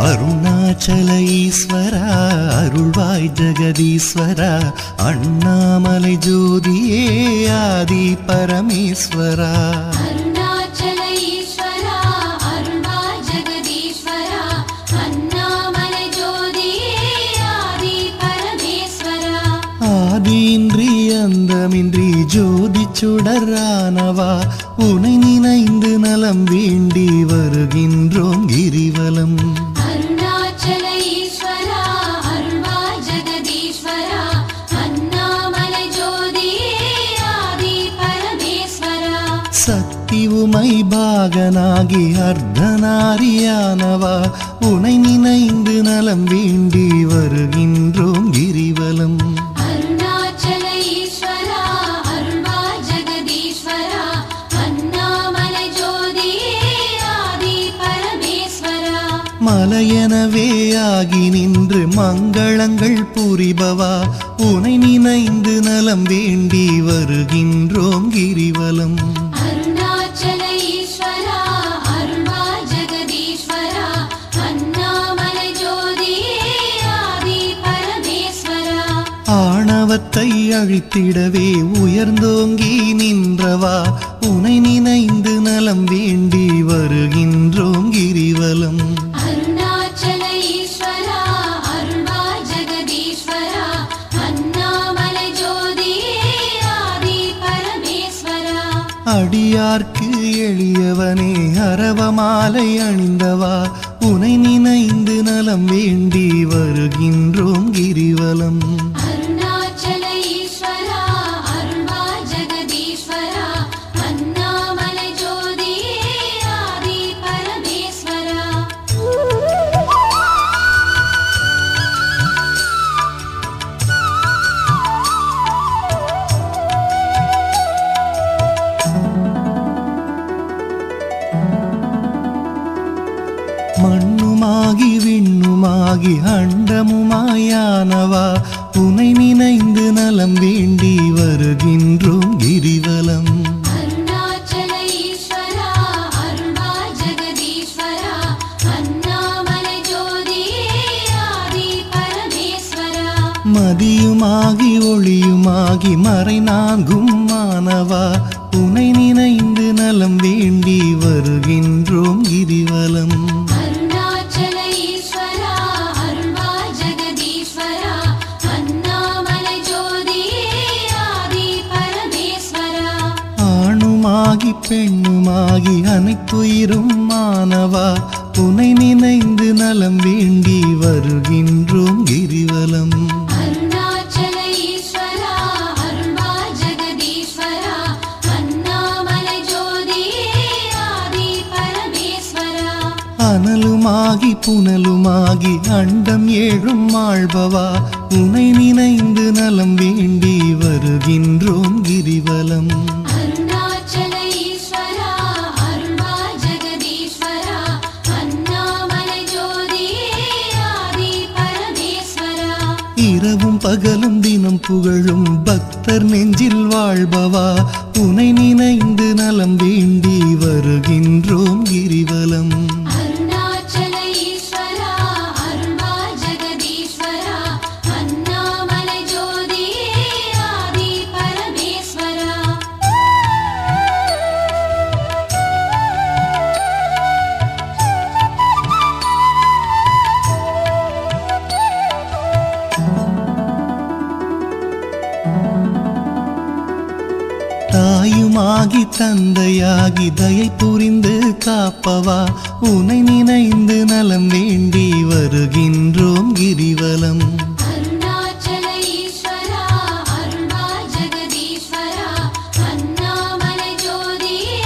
அருணாச்சல ஈஸ்வரா அருள்வாய் ஜெகதீஸ்வரா அண்ணாமலை ஜோதியே ஆதி பரமேஸ்வரா அருணாச்சல ஈஸ்வரா அருள்வாய் ஜெகதீஸ்வரா அண்ணாமலை ஜோதியே ஆதி பரமேஸ்வரா ஆதியின்றி அந்தமின்றி ஜோதி சுடரானவா உனை நினைந்து நலம் வேண்டி வருகின்றோம் கிரிவலம் அருணாச்சல ஈஸ்வரா அருள்வாய் ஜெகதீஸ்வரா அண்ணாமலை ஜோதியே ஆதி பரமேஸ்வரா சக்தி உமை பாகனாகி அர்த்தநாரியானவா உனை நினைந்து நலம் வேண்டி வருகின்றோம் கிரிவலம் அருணாச்சல ஈஸ்வரா அருள்வாய் ஜெகதீஸ்வரா அண்ணாமலை ஜோதியே ஆதி பரமேஸ்வரா மலையெனவே ஆகி நின்று மங்களங்கள் புரிபவா உனை நினைந்து நலம் வேண்டி வருகின்றோம் கிரிவலம் அருணாச்சல ஈஸ்வரா அருள்வாய் ஜெகதீஸ்வரா அண்ணாமலை ஜோதியே ஆதி பரமேஸ்வரா ஆணவத்தை அழித்திடவே உயர்ந்தோங்கி நின்றவா உனை நினைந்து நலம் வேண்டி வருகின்றோம் கிரிவலம் அருணாச்சல ஈஸ்வரா அருள்வாய் ஜெகதீஸ்வரா அண்ணாமலை ஜோதியே ஆதி பரமேஸ்வரா அடியார்க்கு எளியவனே அரவமாலை அணிந்தவா உனை நினைந்து நலம் வேண்டி வருகின்றோம் கிரிவலம் அருணாச்சல ஈஸ்வரா அருள்வாய் ஜெகதீஸ்வரா அண்ணாமலை ஜோதியே ஆதி பரமேஸ்வரா மண்ணுமாகி விண்ணுமாகி அண்டமுமாயானவா உனை நினைந்து நலம் வேண்டி வருகின்றோம் கிரிவலம் அருணாச்சல ஈஸ்வரா அருள்வாய் ஜெகதீஸ்வரா அண்ணாமலை ஜோதியே ஆதி பரமேஸ்வரா மதியுமாகி ஒளியுமாகி மறைநான்கும் மானவா உனை நினைந்து நலம் வேண்டி வருகின்றோம் கிரிவலம் அருணாச்சல ஈஸ்வரா அருள்வாய் ஜெகதீஸ்வரா அண்ணாமலை ஜோதியே ஆதி பரமேஸ்வரா ஆணுமாகி பெண்ணுமாகி அனைத்துயிரும் மானவா உனை நினைந்து நலம் வேண்டி வருகின்றோம் கிரிவலம் அருணாச்சல ஈஸ்வரா அருள்வாய் ஜெகதீஸ்வரா அண்ணாமலை ஜோதியே ஆதி பரமேஸ்வரா அனலுமாகி புனலுமாகி அண்டம் ஏழும் ஆள்பவா உனை நினைந்து நலம் வேண்டி வருகின்றோம் கிரிவலம் அருணாச்சல ஈஸ்வரா அருள்வாய் ஜெகதீஸ்வரா அண்ணாமலை ஜோதியே ஆதி பரமேஸ்வரா இரவும் பகலும் தினம் புகழும் பக்தர் நெஞ்சில் வாழ்பவா உனை நினைந்து நலம் வேண்டி வருகின்றோம் கிரிவலம் அருணாச்சல ஈஸ்வரா அருள்வாய் ஜெகதீஸ்வரா அண்ணாமலை ஜோதியே ஆதி பரமேஸ்வரா தாயுமாகி தந்தையாகி தயை புரிந்து காப்பவா உனை நினைந்து நலம் வேண்டி வருகின்றோம் கிரிவலம் அருணாச்சல ஈஸ்வரா அருள்வாய் ஜெகதீஸ்வரா அண்ணாமலை ஜோதியே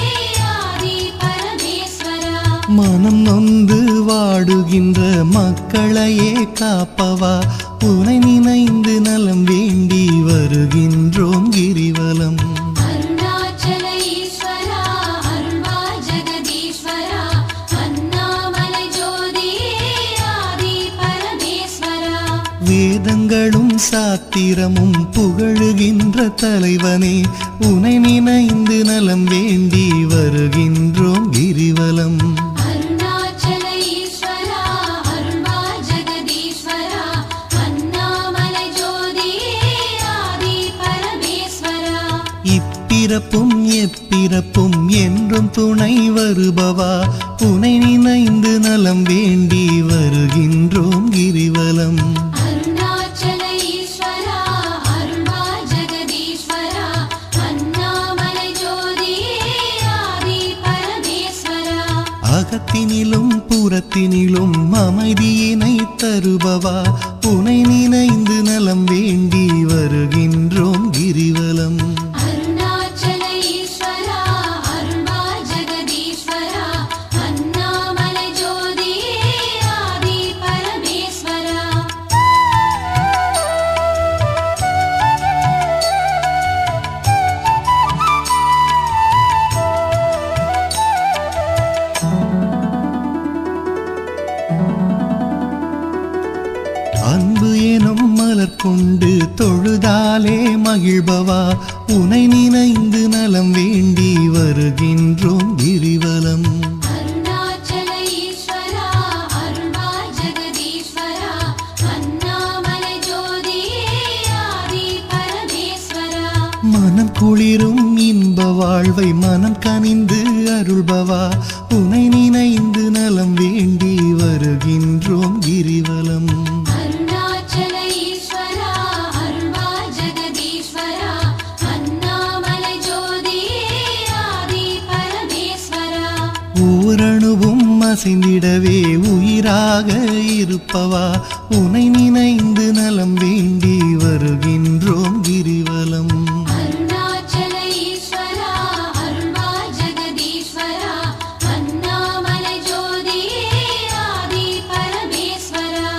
ஆதி பரமேஸ்வரா மனம் நொந்து வாடுகின்ற மக்களையே காப்பவா உனை நினைந்து நலம் வேண்டி வருகின்றோம் கிரிவலம் அருணாச்சல ஈஸ்வரா அருள்வாய் ஜெகதீஸ்வரா அண்ணாமலை ஜோதியே ஆதி பரமேஸ்வரா வேதங்களும் சாத்திரமும் புகழுகின்ற தலைவனே உனை நினைந்து நலம் வேண்டி வருகின்றோம் கிரிவலம் அருணாச்சல ஈஸ்வரா அருள்வாய் இப்பிறப்பும் எப்பிறப்பும் என்றும் துணை வருபவா உனை நினைந்து நலம் வேண்டி வருகின்றோம் கிரிவலம். அருணாச்சல ஈஸ்வரா அருள்வா ஜெகதீஸ்வரா அண்ணாமலை ஜோதியே ஆதி பரமேஸ்வரா. அகத்தினிலும் புறத்தினிலும் அமைதியினை தருபவா உனை நினைந்து நலம் வேண்டி வருகின்றோம் கிரிவலம். அருணாச்சல ஈஸ்வரா அருள்வா ஜெகதீஸ்வரா அண்ணாமலை ஜோதியே ஆதி பரமேஸ்வரா. அன்பு எனும் மலர் கொண்டு தொழுதாலே மகிழ்பவா உனை நினைந்து நலம் வேண்டி வருகின்றோம் கிரிவலம். அருணாச்சல ஈஸ்வரா அருள்வா ஜெகதீஸ்வரா அண்ணாமலை ஜோதியே ஆதி பரமேஸ்வரா. மனம் குளிரும் இன்ப வாழ்வை மனம் கனிந்து அருள்பவா உனை நினைந்து நலம் வேண்டி வருகின்றோம் கிரிவலம். அருணாச்சல ஈஸ்வரா அருள்வா ஜெகதீஸ்வரா அண்ணாமலை ஜோதியே ஆதி பரமேஸ்வரா. ஓரணுவும் அசைந்திடவே உயிராக இருப்பவா உனை நினைந்து நலம் வேண்டி வருகின்றோம் கிரிவலம். அருணாச்சல ஈஸ்வரா அருள்வா ஜெகதீஸ்வரா அண்ணாமலை ஜோதியே ஆதி பரமேஸ்வரா.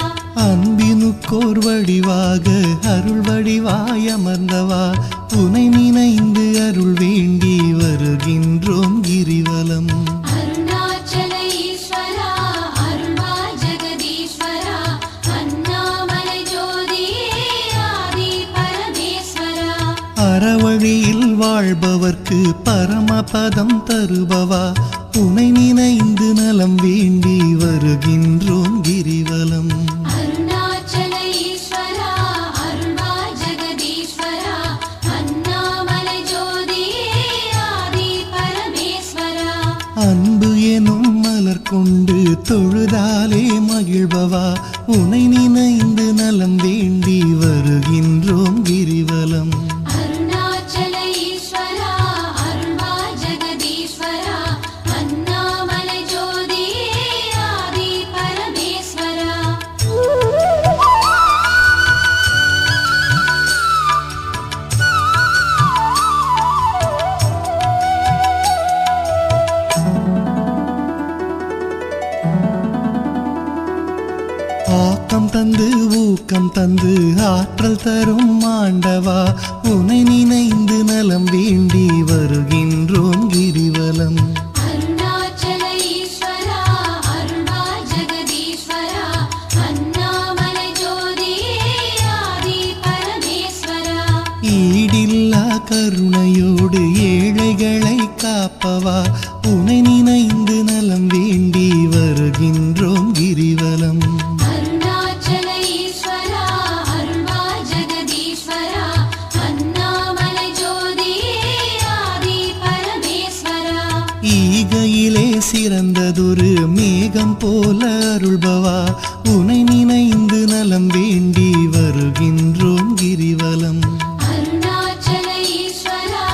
அன்பினுக்கோர் வடிவாக அருள் வடிவாய் அமர்ந்தவா உனை நினைந்து அருள் வேண்டி வருகின்றோம் கிரிவலம். அருணாச்சல ஈஸ்வரா அருள்வா ஜெகதீஸ்வரா அண்ணாமலை ஜோதியே ஆதி பரமேஸ்வரா. அறவழியில் வாழ்பவர்க்கு பரமபதம் தருபவா உனை நினைந்து நலம் வேண்டி வருகின்றோம் கிரிவலம். அருணாச்சல ஈஸ்வரா அருள்வா ஜெகதீஸ்வரா அண்ணாமலை ஜோதியே ஆதி பரமேஸ்வரா. அன்பு எனும் மலர் கொண்டு தொழுதாலே மகிழ்பவா உனை நினைந்து நலம் வேண்டி வருகின்றோம் கிரிவலம். அருணாச்சல ஈஸ்வரா அருள்வா ஜெகதீஸ்வரா அண்ணாமலை ஜோதியே ஆதி பரமேஸ்வரா. ஆக்கம் தந்து ஊக்கம் தந்து ஆற்றல் தரும் ஆண்டவா உனை நினைந்து நலம் வேண்டி வருகின்றோம் கிரிவலம். அருணாச்சல ஈஸ்வரா அருள்வா ஜெகதீஸ்வரா அண்ணாமலை ஜோதியே ஆதி பரமேஸ்வரா. ஈடில்லா கருணையோடு ஏழைகளை காப்பவா உனை நினைந்து நலம் வேண்டி வருகின்றோம் கிரிவலம். அருணாச்சல ஈஸ்வரா அருள்வா ஜெகதீஸ்வரா அண்ணாமலை ஜோதியே ஆதி பரமேஸ்வரா. ஈகையிலே சிறந்ததொரு மேகம் போல அருள்பவா உனை நினைந்து நலம் வேண்டி வருகின்றோம் கிரிவலம். அருணாச்சல ஈஸ்வரா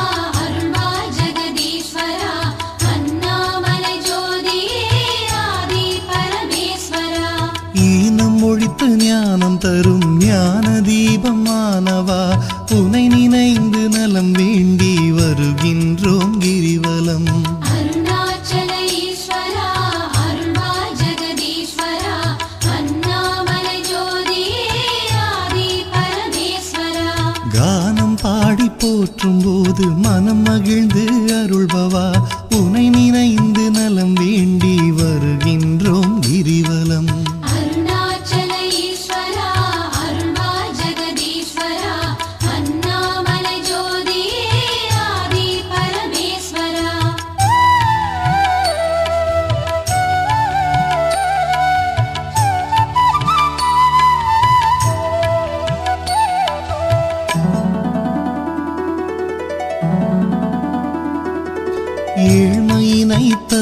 அருள்வா ஜெகதீஸ்வரா அண்ணாமலை ஜோதியே ஆதி பரமேஸ்வரா. ஈனம் ஒழித்து ஞானம் தரும் ஞான தீபமானவா உனை நினைந்து நலம் வேண்டி வருகின்றோம் கிரிவலம். அருணாச்சல ஈஸ்வரா அருள்வா ஜெகதீஸ்வரா அண்ணாமலை ஜோதியே ஆதி பரமேஸ்வரா. கானம் பாடி போற்றும் போது மனம் மகிழ்ந்து அருள்பவா உனை நினைந்து நலம் வேண்டி வருகின்றோம் கிரிவலம். அருணாச்சல ஈஸ்வரா அருள்வா ஜெகதீஸ்வரா அண்ணாமலை ஜோதியே ஆதி பரமேஸ்வரா.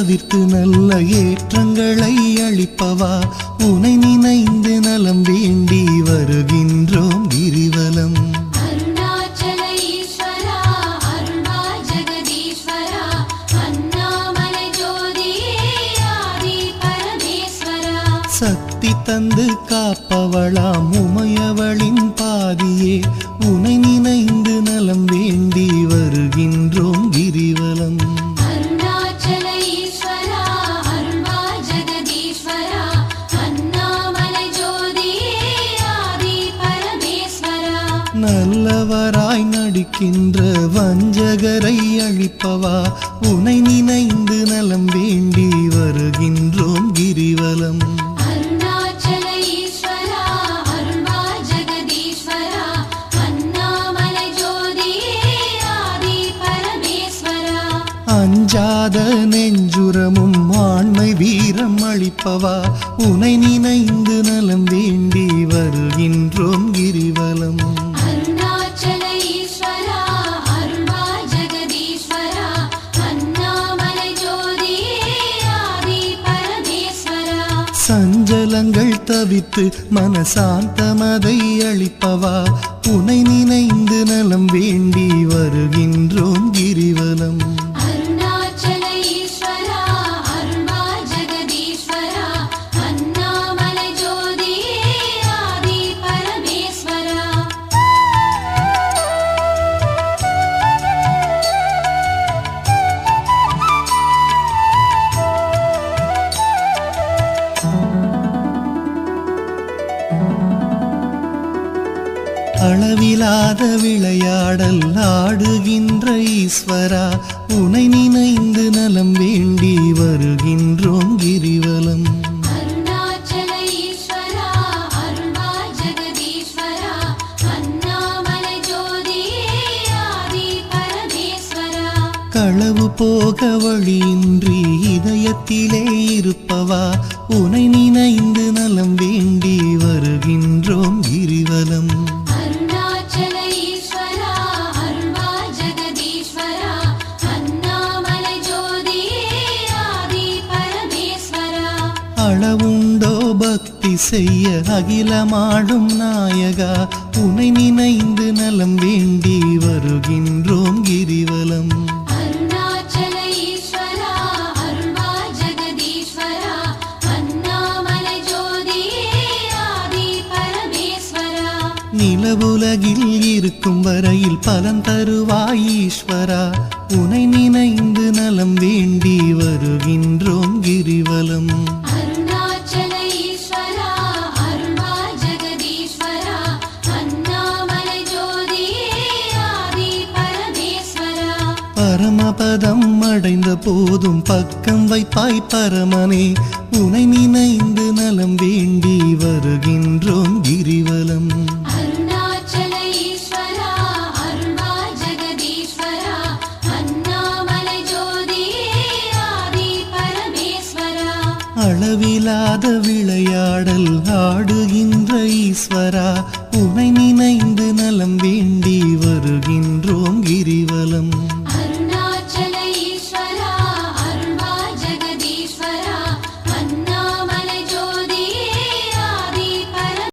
தவிர்த்து நல்ல ஏற்றங்களை அளிப்பவா உனை நினைந்து நலம் வேண்டி வருகின்றோம் கிரிவலம். அருணாச்சல ஈஸ்வரா அருள்வா ஜெகதீஸ்வரா அண்ணாமலை ஜோதியே ஆதி பரமேஸ்வரா. சக்தி தந்து காப்பவளாம் உமையவளின் பாதியே உனை நினைந்து நலம் வேண்டி வருகின்றோம் கிரிவலம். அருணாச்சல ஈஸ்வரா அருள்வா ஜெகதீஸ்வரா அண்ணாமலை ஜோதியே ஆதி பரமேஸ்வரா. நல்லவராய் நடிக்கின்ற வஞ்சகரை அழிப்பவா உனை நினைந்து நலம் வேண்டி வருகின்றோம் கிரிவலம். அருணாச்சல ஈஸ்வரா அருள்வா ஜெகதீஸ்வரா அண்ணாமலை ஜோதியே ஆதி பரமேஸ்வரா. அஞ்சாத நெஞ்சுரமும் ஆண்மை வீரம் அளிப்பவா உனை நினைந்து நலம் வேண்டி வருகின்றோம் கிரிவலம். அருணாச்சல ஈஸ்வரா அருள்வா ஜெகதீஸ்வரா அண்ணாமலை ஜோதியே ஆதி பரமேஸ்வரா. சஞ்சலங்கள் தவித்து மனசாந்தமதை அளிப்பவா உனை நினைந்து நலம் வேண்டி வருகின்றோம் கிரிவலம். அருணாச்சல ஈஸ்வரா அருள்வா ஜெகதீஸ்வரா அண்ணாமலை ஜோதியே ஆதி பரமேஸ்வரா. அளவிலாத விளையாடல் ஆடுகின்ற ஈஸ்வரா உனை நினைந்து நலம் வேண்டி வருகின்றோம் கிரிவலம். அருணாச்சல ஈஸ்வரா அருள்வா ஜெகதீஸ்வரா அண்ணாமலை ஜோதியே ஆதி பரமேஸ்வரா. களவு போக வழியின்றி இதயத்திலே இருப்பவா உனை நினைந்து நலம் வேண்டி வருகின்றோம் கிரிவலம். அருணாச்சல ஈஸ்வரா அருள்வா ஜெகதீஸ்வரா அண்ணாமலை ஜோதியே ஆதி பரமேஸ்வரா. அளவுண்டோ பக்தி செய்ய அகிலமாடும் நாயகா உனை நினைந்து நலம் வேண்டி வருகின்றோம் கிரிவலம். அருணாச்சல ஈஸ்வரா அருள்வா ஜெகதீஸ்வரா அண்ணாமலை ஜோதியே ஆதி பரமேஸ்வரா. நிலவுலகில் இருக்கும் வரையில் பலன் தருவாய் ஈஸ்வரா உனை நினைந்து நலம் வேண்டி வருகின்றோம் கிரிவலம். அருணாச்சல ஈஸ்வரா அருள்வா ஜெகதீஸ்வரா அண்ணாமலை ஜோதியே ஆதி பரமேஸ்வரா. பரமபதம் அடைந்த போதும் பக்கம் வைப்பாய் பரமனே உனை நினைந்து நலம் வேண்டி வருகின்றோம் கிரிவலம். அருணாச்சல ஈஸ்வரா அருள்வா ஜெகதீஸ்வரா அண்ணாமலை ஜோதியே ஆதி பரமேஸ்வரா. அளவிலாத விளையாடல் ஆடுகின்ற ஈஸ்வரா உனை நினைந்து